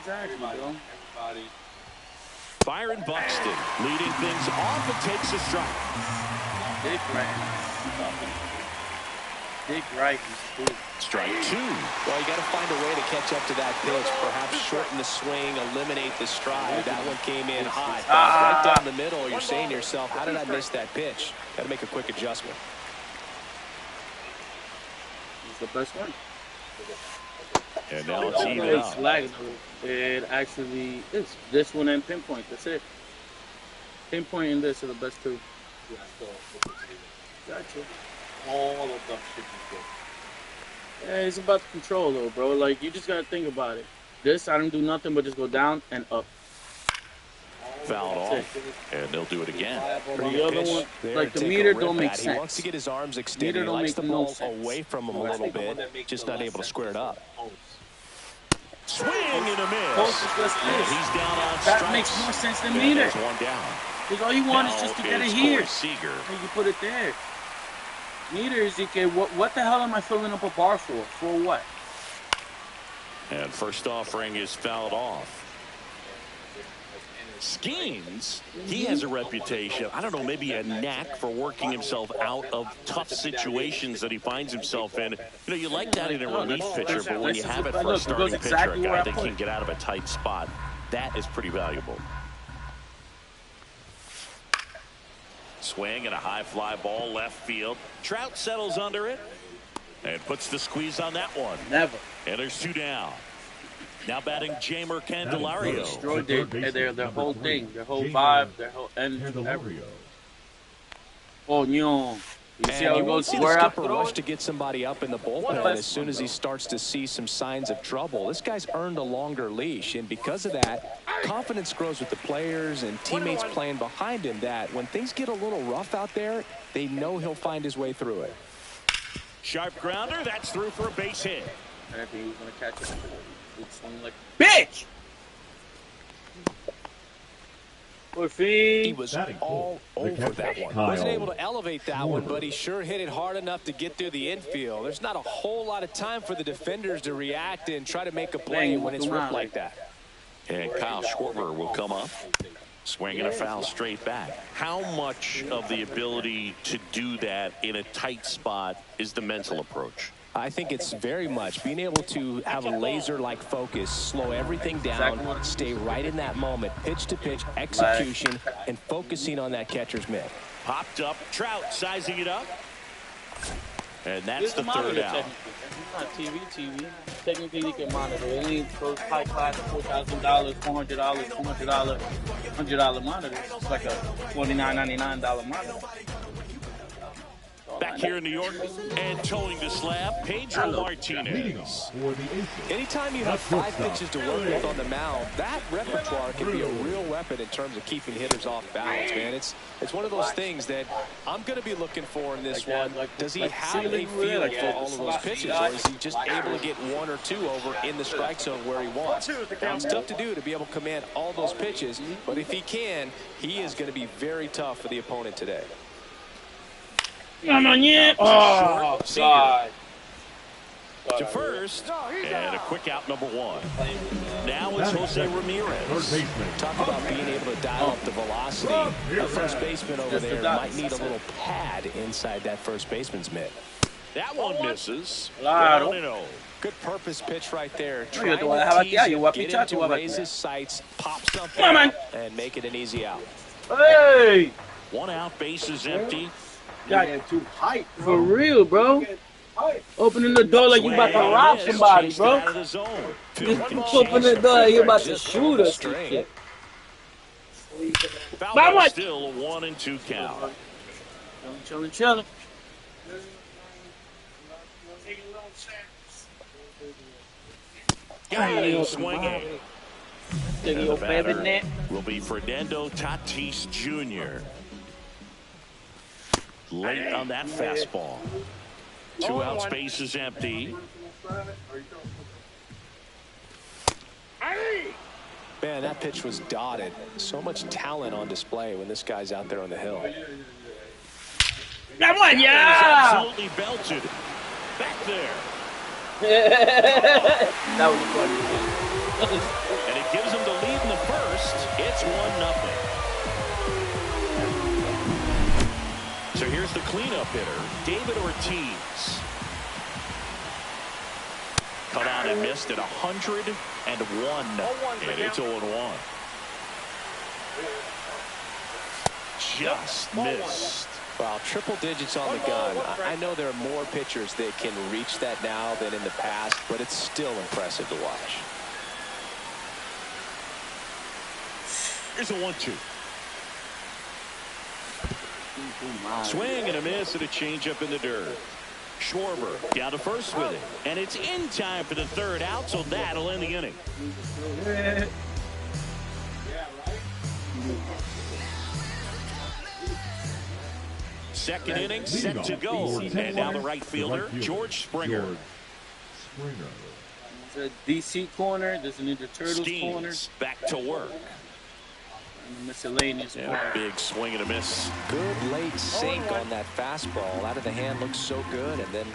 Exactly, bro. Byron Buxton leading things off and takes a strike. Dick right. Dick right. Strike two. Well, you got to find a way to catch up to that pitch. Perhaps shorten the swing, eliminate the stride. That one came in hot. Right down the middle, you're saying to yourself, how did I miss that pitch? Got to make a quick adjustment. It's the best one. And now it's even up. It actually is. This one and pinpoint. That's it. Pinpoint and this are the best two. Gotcha. All of them should be good. Yeah, it's about the control, though, bro. Like, you just gotta think about it. This, I don't do nothing but just go down and up. Fouled off, and they'll do it again. The other one, like the meter don't make sense. He wants to get his arms extended. He likes the ball away from him a little bit, just not able to square it up. Swing and a miss. He's down on strikes. That makes more sense than meter. One down. Because all you want is just to get it here. Seager. And you put it there. Meters, you can, what the hell am I filling up a bar for? For what? And first offering is fouled off. Skeens, he has a reputation, I don't know, maybe a knack for working himself out of tough situations that he finds himself in. You know, you like that in a relief pitcher, but when you have it for a starting pitcher, a guy that can get out of a tight spot, that is pretty valuable. Swing and a high fly ball left field. Trout settles under it and puts the squeeze on that one. Never. And there's two down. Now batting Jamer Candelario. Destroyed their whole thing, their whole vibe, their whole energy. Oh, no. You see how he goes square up? Rush to get somebody up in the bullpen as soon as he starts to see some signs of trouble. This guy's earned a longer leash, and because of that, confidence grows with the players and teammates playing behind him that when things get a little rough out there, they know he'll find his way through it. Sharp grounder, that's through for a base hit. I think he was going to catch it. Like, bitch! He was all over that one. Wasn't able to elevate that one, but he sure hit it hard enough to get through the infield. There's not a whole lot of time for the defenders to react and try to make a play when it's ripped like that. And Kyle Schwarber will come up, swinging a foul straight back. How much of the ability to do that in a tight spot is the mental approach? I think it's very much being able to have a laser-like focus, slow everything down, stay right in that moment, pitch-to-pitch execution, and focusing on that catcher's mitt. Popped up, Trout sizing it up. And that's the third out. It's not TV. Technically, you can monitor. It ain't those high-class $4,000, $400, $200, $100 monitors. It's like a $49.99 monitor. Back here in New York and towing the slab, Pedro Martinez. Anytime you have 5 pitches to work with on the mound, that repertoire can be a real weapon in terms of keeping hitters off balance, man. It's one of those things that I'm going to be looking for in this one. Does he have a feel for all of those pitches, or is he just able to get 1 or 2 over in the strike zone where he wants? Now, it's tough to do to be able to command all those pitches, but if he can, he is going to be very tough for the opponent today. Come on, yeah. Oh, God. To first, and a quick out number 1. Now it's Jose Ramirez. Talk about being able to dial up the velocity. The first baseman over there might need a little pad inside that first baseman's mitt. That one misses. Good purpose pitch right there. Trying to tease him, get him to raise his sights, pop something out, and make it an easy out. Hey! 1 out, base is empty. Got too hype, for real, bro. Opening the door like you about to rob somebody, bro. Just open the door like you about to shoot us. Still a 1 and 2 count. Chilling. Swinging. And the batter will be Fernando Tatis Jr. Late on that fastball. 2 out, space is empty. Man, that pitch was dotted. So much talent on display when this guy's out there on the hill. That one, yeah! Absolutely belted. Back there. That was funny. And he It's 1-0. So here's the cleanup hitter, David Ortiz. Cut out and missed at 101. And it's 0-1. Just missed. Wow, triple digits on the gun. I know there are more pitchers that can reach that now than in the past, but it's still impressive to watch. Here's a 1-2. Swing and a miss and a changeup in the dirt. Schwarber down to first with it. And it's in time for the third out, so that'll end the inning. Second inning set to go. And now the right fielder, George Springer. There's a DC corner. There's a Ninja Turtles corner. Back to work. And the miscellaneous corner. Big swing and a miss. Good late sink on that fastball. Out of the hand looks so good, and then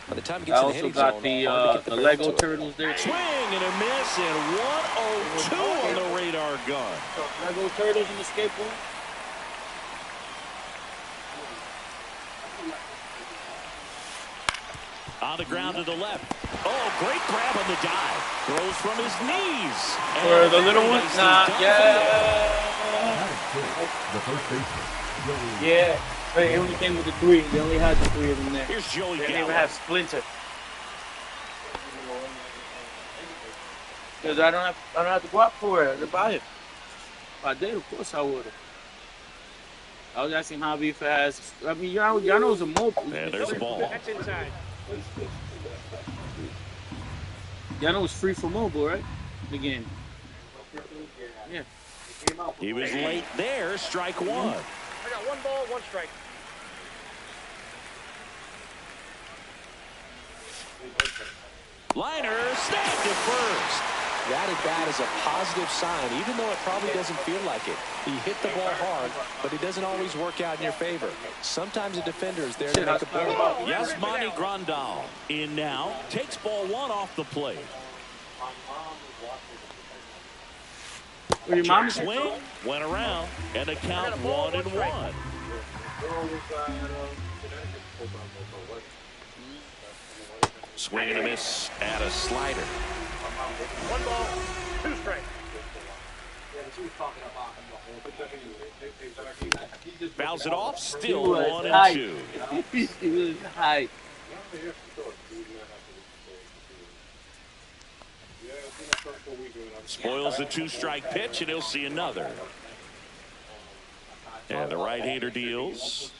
by the time it gets in the hitting zone, the Lego Turtles there. Swing and a miss, and 102 on the radar gun. Lego Turtles in the skateboard. On the ground to the left. Oh, great grab on the dive. Throws from his knees. For the little one? Nah, yeah. The first baseman. Yeah. But he only came with the 3. They only had the 3 of them there. Here's Joey They didn't even Gallo. have Splinter. Because I don't have to go out for it to buy it. If I did, of course I would have. I was asking Javi if it has. I mean, y'all know it's a mobile. Yeah, there's a ball. That's inside. Y'all know it's free for mobile, right? The game. Yeah. He was late there. Strike 1. I got 1 ball, 1 strike. Liner snagged at first. that at bat is a positive sign, even though it probably doesn't feel like it. He hit the ball hard, but it doesn't always work out in your favor. Sometimes a defender is there to make a play. Yasmani Grandal in now. Takes ball 1 off the plate. Check swing, went around, and the count 1-1. Swing and a miss at a slider. 1 ball, 2 strikes. Fouls it off, still 1-2. He was high. Spoils the 2-strike pitch, and he'll see another. And the right-hander deals.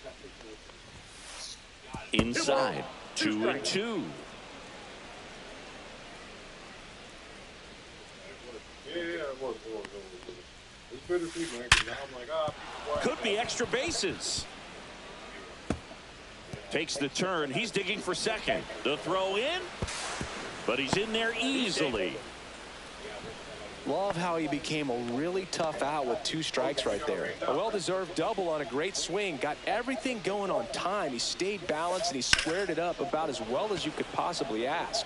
Inside, 2-2. Could be extra bases. Takes the turn. He's digging for second. The throw in, but he's in there easily. Love how he became a really tough out with 2 strikes right there. A well-deserved double on a great swing. Got everything going on time. He stayed balanced and he squared it up about as well as you could possibly ask.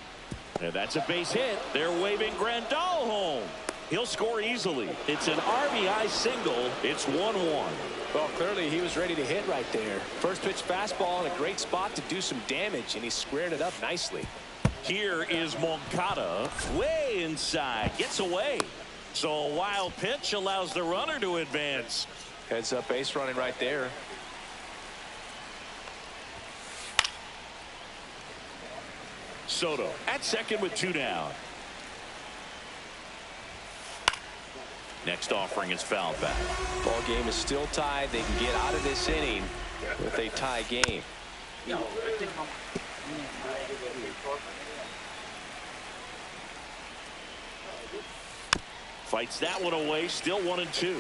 And that's a base hit. They're waving Grandal home. He'll score easily. It's an RBI single. It's 1-1. Well, clearly he was ready to hit right there. First pitch fastball in a great spot to do some damage, and he squared it up nicely. Here is Moncada way inside, gets away. So a wild pitch allows the runner to advance. Heads up base running right there. Soto at second with 2 down. Next offering is fouled back. Ball game is still tied. They can get out of this inning with a tie game. Fights that one away, still 1-2.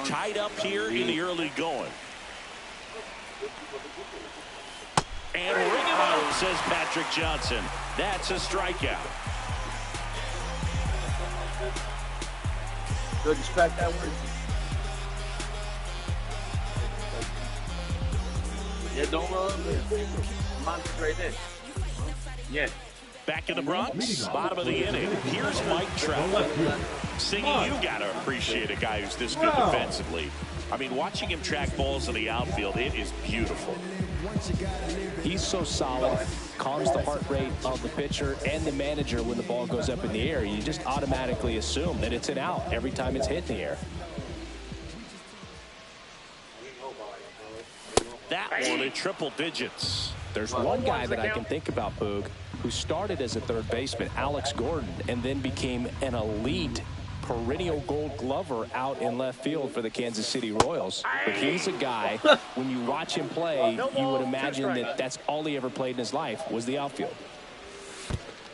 Tied up here in the early going. And ring him out, says Patrick Johnson. That's a strikeout. Good, distract that word. Yeah, don't roll up there. Monster's right there. Yeah. Back in the Bronx, bottom of the inning. Here's Mike Trout. Singing, you got to appreciate a guy who's this good defensively. I mean, watching him track balls in the outfield, it is beautiful. He's so solid, calms the heart rate of the pitcher and the manager when the ball goes up in the air. You just automatically assume that it's an out every time it's hit in the air. That one in triple digits. There's one guy that I can think about, Boog, who started as a third baseman, Alex Gordon, and then became an elite perennial Gold Glover out in left field for the Kansas City Royals. But he's a guy, when you watch him play, you would imagine that that's all he ever played in his life was the outfield.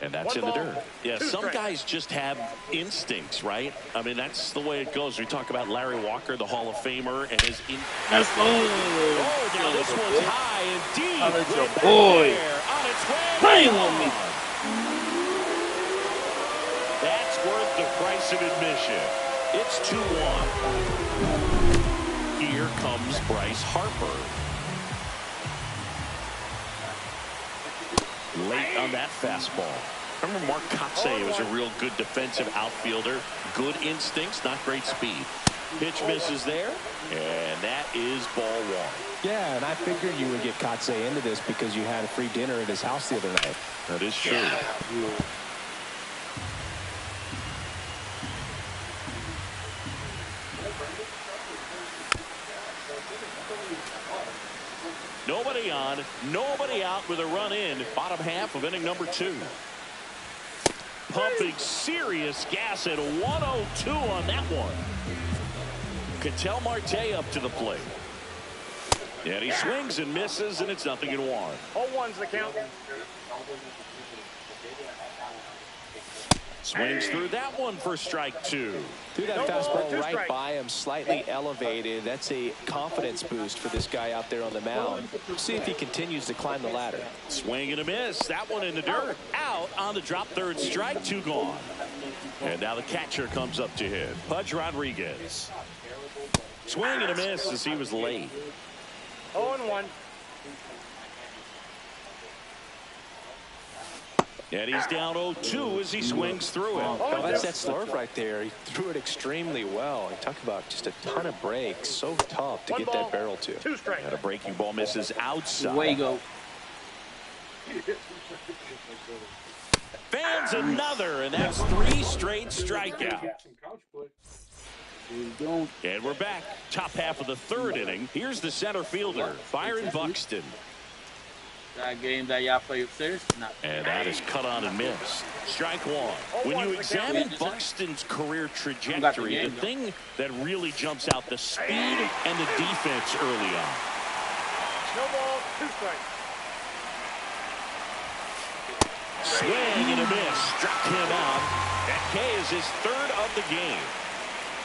And that's in the dirt. Yeah, some guys just have instincts, right? I mean, that's the way it goes. We talk about Larry Walker, the Hall of Famer, and his That's oh, now this one's high and deep. Oh, that's your boy. On its way. Playing on me. That's worth the price of admission. It's 2-1. Here comes Bryce Harper. Late on that fastball. Remember Mark Kotsay was a real good defensive outfielder. Good instincts, not great speed. Pitch misses there, and that is ball one. Yeah, and I figured you would get Kotsay into this because you had a free dinner at his house the other night. That is true. Nobody on, nobody out with a run in. Bottom half of inning number 2. Pumping serious gas at 102 on that one. Ketel Marte up to the plate. And he swings and misses, and it's 0-1. 0-1's the count. Swings through that one for strike 2. Threw that fastball right by him, slightly elevated. That's a confidence boost for this guy out there on the mound. See if he continues to climb the ladder. Swing and a miss. That one in the dirt. Out on the drop, third strike, 2 gone. And now the catcher comes up to hit. Pudge Rodriguez. Swing and a miss as he was late. 0-1. And he's down 0-2 as he swings through it. Oh, that's that slurve right there. He threw it extremely well. You talk about just a ton of breaks. So tough to get that barrel to. 2 strikes. And a breaking ball misses outside. Way go. Fans another, and that's 3 straight strikeouts. And we're back. Top half of the 3rd inning. Here's the center fielder, Byron Buxton. That game that y'all play upstairs? No. And that is cut on and missed. Strike 1. When you examine Buxton's career trajectory, the thing that really jumps out, the speed and the defense early on. No ball, 2 strikes. Swing and a miss. Struck him out. That K is his 3rd of the game.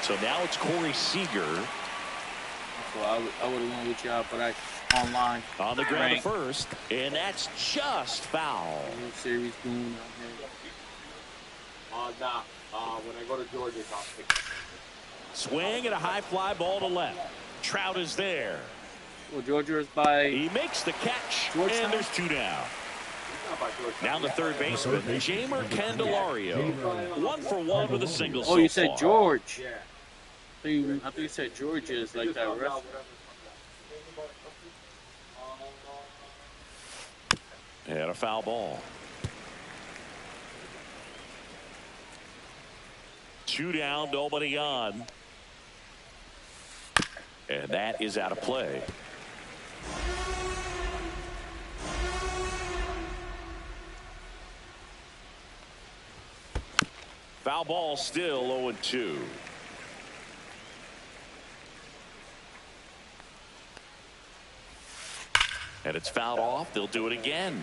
So now it's Corey Seager. Well, I would have won with y'all, but I online. On the ground at first, and that's just foul. Series going out here. When I go to Georgia, I'll pick it. Swing and a high fly ball to left. Trout is there. Well, Georgia is by. He makes the catch, and there's 2 down. Now the third baseman, Jamer Candelario. 1 for 1 with a single. Oh, you said far. George. I thought you said Georgia is like that restaurant. And a foul ball. 2 down, nobody on. And that is out of play. Foul ball still 0-2. And it's fouled off. They'll do it again.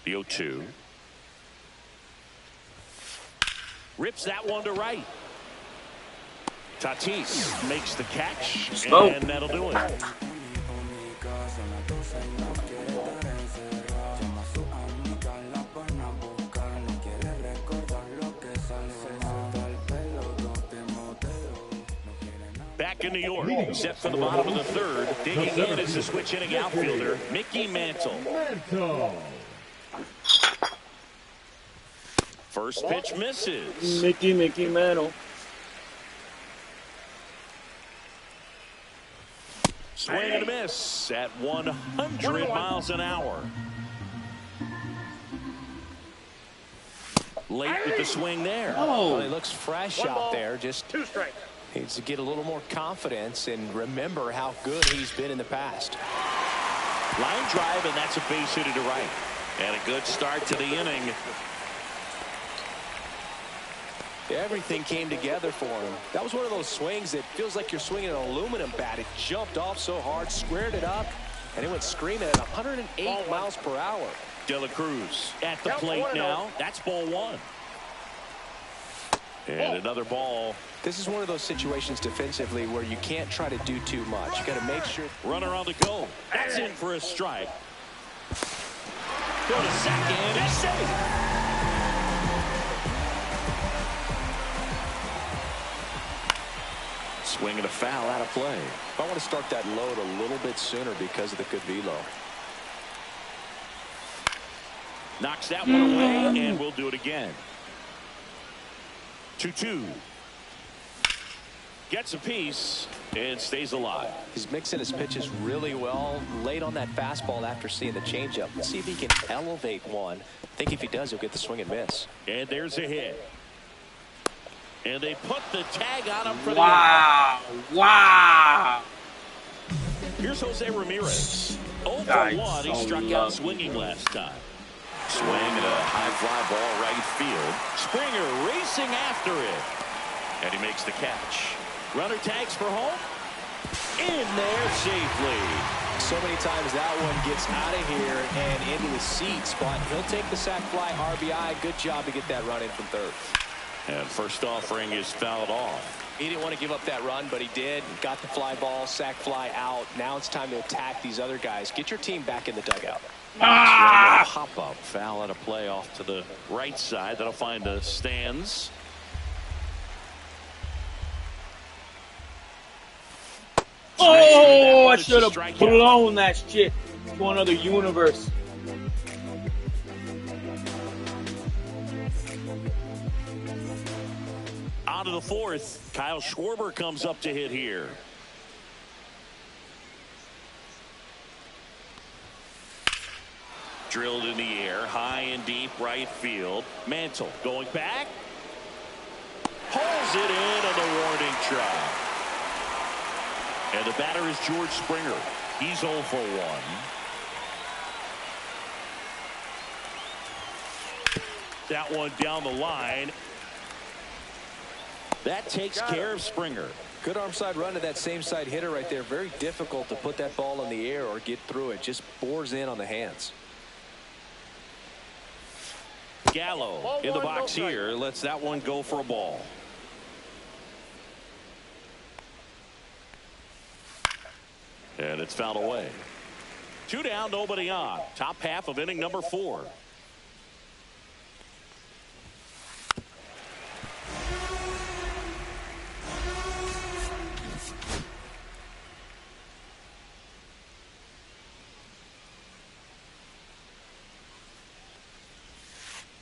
The 0-2. Rips that one to right. Tatis makes the catch, and that'll do it. back in New York. Set for the bottom of the third. Digging in is the switch inning outfielder, Mickey Mantle. First pitch misses. Mickey Mantle. Swing and a miss at 100 miles an hour. Late with the swing there. Well, he looks fresh out there. Just 2 strikes. needs to get a little more confidence and remember how good he's been in the past. Line drive, and that's a base hit to right. And a good start to the inning. Everything came together for him. That was one of those swings that feels like you're swinging an aluminum bat. It jumped off so hard, squared it up, and it went screaming at 108 miles per hour. De La Cruz at the plate now. That's ball 1. And another ball. This is one of those situations defensively where you can't try to do too much. You got to make sure. Runner on the go. That's in for a strike. Go to second. He's safe. Swing and a foul out of play. I want to start that load a little bit sooner because of the good velo. Knocks that one away, and we'll do it again. 2-2. Gets a piece and stays alive. He's mixing his pitches really well. Late on that fastball after seeing the changeup. Let's see if he can elevate one. I think if he does, he'll get the swing and miss. And there's a hit. And they put the tag on him for the Wow. Wow. Here's Jose Ramirez. 0 for 1. He so struck out lucky. swinging last time. Swing and a high fly ball right field. Springer racing after it. And he makes the catch. Runner tags for home. In there safely. So many times that one gets out of here and into the seats, but he'll take the sac fly RBI. Good job to get that run in from third. And first offering is fouled off. He didn't want to give up that run, but he did. Got the fly ball, sac fly out. Now it's time to attack these other guys. Get your team back in the dugout. Pop up foul and a play off to the right side. That'll find the stands. Oh, I should have blown that shit to another universe. On to the fourth. Kyle Schwarber comes up to hit here. Drilled in the air, high and deep right field. Mantle going back. Pulls it in on the warning track. And the batter is George Springer. He's 0 for 1. That one down the line. That takes care of Springer. Good arm side run to that same side hitter right there. Very difficult to put that ball in the air or get through it. Just bores in on the hands. Gallo in the box here. Lets that one go for a ball. And it's fouled away. 2 down, nobody on. Top half of inning number 4.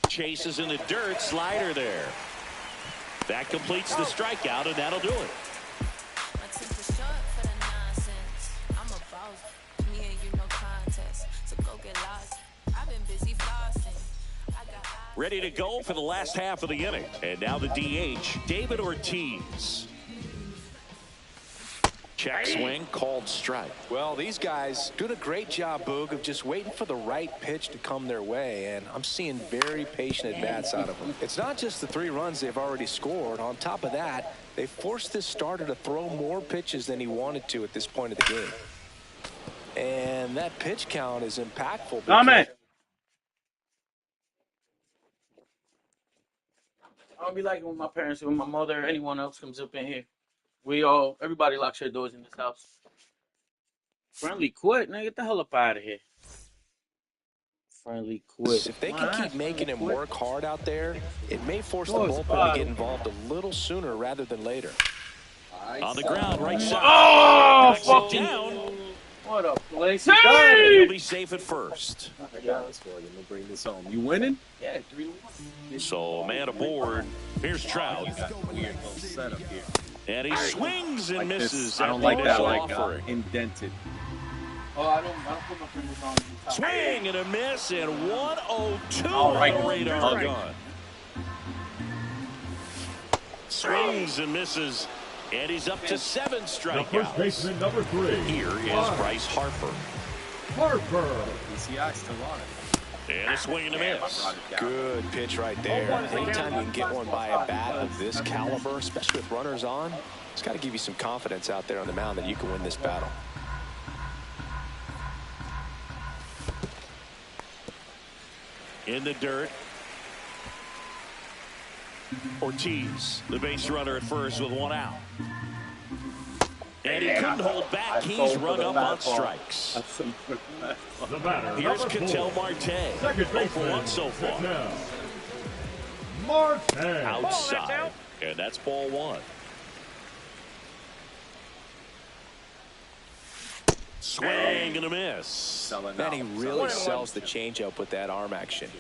Chases in the dirt, slider there. That completes the strikeout, and that'll do it. Ready to go for the last half of the inning. And now the DH, David Ortiz. Check swing, called strike. Well, these guys doing a great job, Boog, of just waiting for the right pitch to come their way, and I'm seeing very patient at-bats out of them. It's not just the 3 runs they've already scored. On top of that, they forced this starter to throw more pitches than he wanted to at this point of the game. And that pitch count is impactful. Amen. I don't be like it when my parents, when my mother, or anyone else comes up in here. Everybody locks their doors in this house. Friendly quit, nigga. Get the hell up out of here. Friendly quit. If they can keep making him work hard out there, it may force the bullpen to get involved a little sooner rather than later. On the ground, right side. Oh, Knocks it down. What a place. He'll be safe at first. Bring this home. You winning? Yeah, 3-1. So, man aboard. Here's Trout. Got a weird little setup here. And he swings and Like misses. this. I don't at like the that, initial like offering. indented. Oh, I don't put my fingers on the top. Swing and a miss, and 102 All right. on the radar All right. gun. Swings and misses, and he's up to 7 The first strikeouts. baseman, number 3. Here is Bryce Harper. Harper. PCI still on it. And a swing and a miss. Brought it down. Good pitch right there. Anytime you can get one by a bat of this caliber, especially with runners on, it's got to give you some confidence out there on the mound that you can win this battle. In the dirt. Ortiz, the base runner at first with 1 out. And he couldn't hold back. He's run up on strikes. The batter, Here's number 4. Ketel Marte. Second 0 for 1 baseman, so far. Ketel Marte. Outside. And that's ball 1. Swing and a miss. Selling Man, out. he really sells the changeup with that arm action.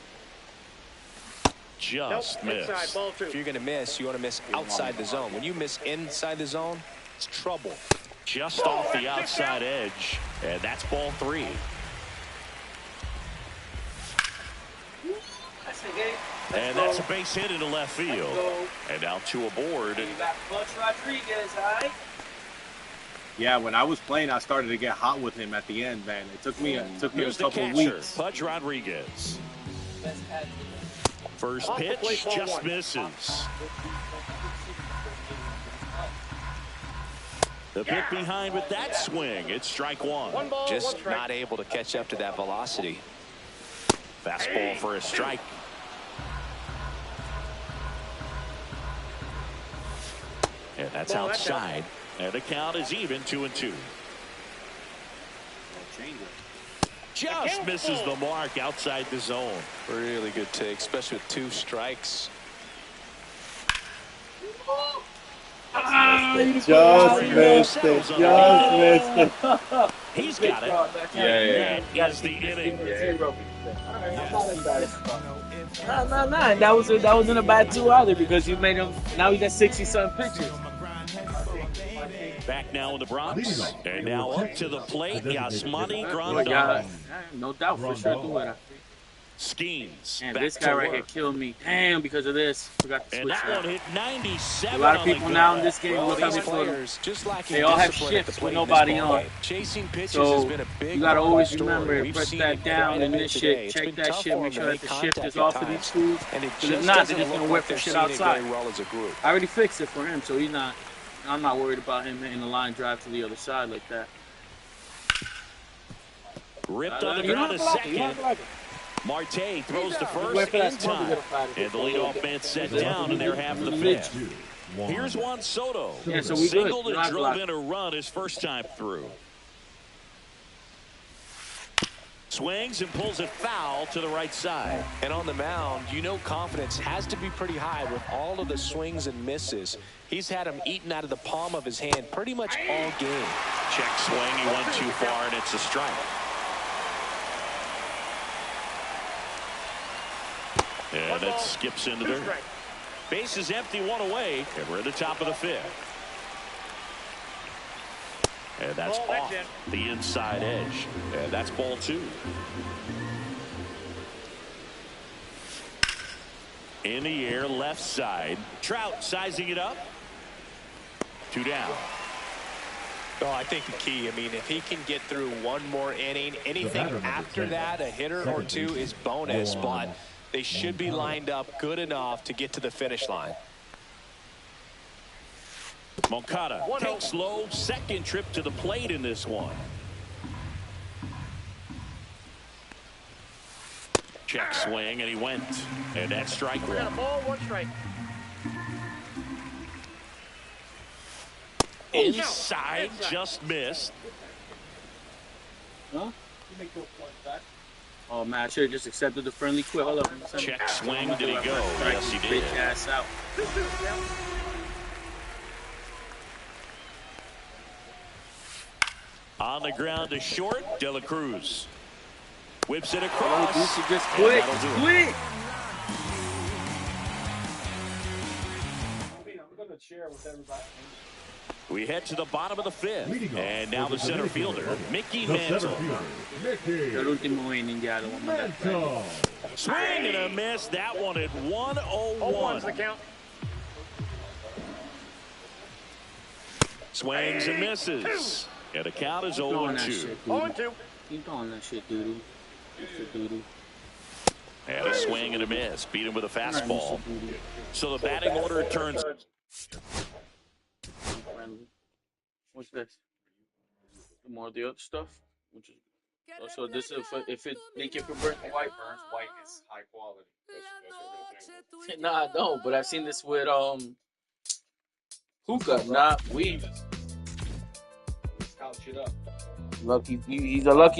Just missed. Inside, ball 2. If you're going to miss, you want to miss outside the zone. When you miss inside the zone, it's trouble. Just off the outside edge. And that's ball 3. That's the game. And that's a base hit into left field. And now 2 aboard. You got Butch Rodriguez, all right? Yeah, when I was playing, I started to get hot with him at the end, man. It took me a Here's the couple catcher, weeks. Pudge Rodriguez. Best athlete. First Off the pitch, plate, ball just 1. misses. The pit behind with that swing. It's strike 1. 1 ball, 1 Just strike. not able to catch up to that velocity. Fastball for a strike. And that's Ball, that's outside. And the count is even, 2-2. Just misses the mark outside the zone. Really good take, especially with 2 strikes. Just missed it. Just missed it. He's got it. Yeah. That is the inning. No. That wasn't a bad 2 either because you made him. Now he got 60-something pitches. Back now in the Bronx. And now up to the plate, Yasmani Yeah, Grandal. no doubt for sure do it. Schemes. And back this to guy right here work. killed me. Damn, because of this. Forgot to And switch that that. one hit 97. A lot of on the people now in go. this game Well, look at these me for players just lacking They all have discipline at the shifts plate with in this nobody ball on. game. Chasing pitches So has been a big you gotta part of always the story. remember, We've press seen that it down quite a and bit this today. shit. It's Check been that tough shit. for Make them sure to that the make shift contact is at off of times. these fools. And it Because just if not, doesn't they're just look gonna like whip they're for shit seeing it outside. very well as a group. I already fixed it for him, so he's not. I'm not worried about him hitting the line drive to the other side like that. Ripped on the You don't ground have to to like it. You don't have second. to like it. Marte throws the Wait first for that in smoke to time. get up out of here. And the leadoff man set down, and they're half of the fifth. 2-1. Here's Juan Soto. Yeah, so we good. Singled You don't and have to drove like in a run his first time through. Swings and pulls it foul to the right side. And on the mound, you know confidence has to be pretty high with all of the swings and misses. He's had them eaten out of the palm of his hand pretty much all game. Check swing. He went too far, and it's a strike. And it skips into 2 dirt. strike. Base is empty, 1 away, and we're at the top of the 5th. And that's Ball, that's off the inside edge. And that's ball 2. In the air, left side. Trout sizing it up. 2 down. Oh, I think the key, I mean, if he can get through 1 more inning, anything batter, number after 10. that, a hitter or 2 is bonus, but they should be lined up good enough to get to the finish line. Moncada takes low, second trip to the plate in this one. Check swing, and he went. And that's strike We got a 1. ball, 1 strike. Inside, just missed. Huh? Oh man, I should have just accepted the friendly quit. Hold up. Check swing, did he go? Yes, he did. Bitch ass out. On the ground to short, De La Cruz. Whips it Oh, across. dude, she just and quit. that'll do it. Quit. I'm going to share with everybody. We head to the bottom of the fifth. Leading off And now for the center fielder, Dominican Mickey The Mantle. center fielder, Mickey El último inning ya lo vamos a mandar. Mantle. Swing and a miss. That one at 101. 0-1's the count. Swings and misses. And the count is Keep throwing that 0-2. shit, dude. 0-2. Keep throwing that shit, dude. Dude. And a swing and a miss. Beat him with a fastball. So the batting order turns. What's this? More of the other stuff? Which is, so this is if it leak it for burnt white. Burns white is high quality. That's a real thing. Nah, I don't. But I've seen this with hookah, not weed. Couch it up. Lucky, he's a lucky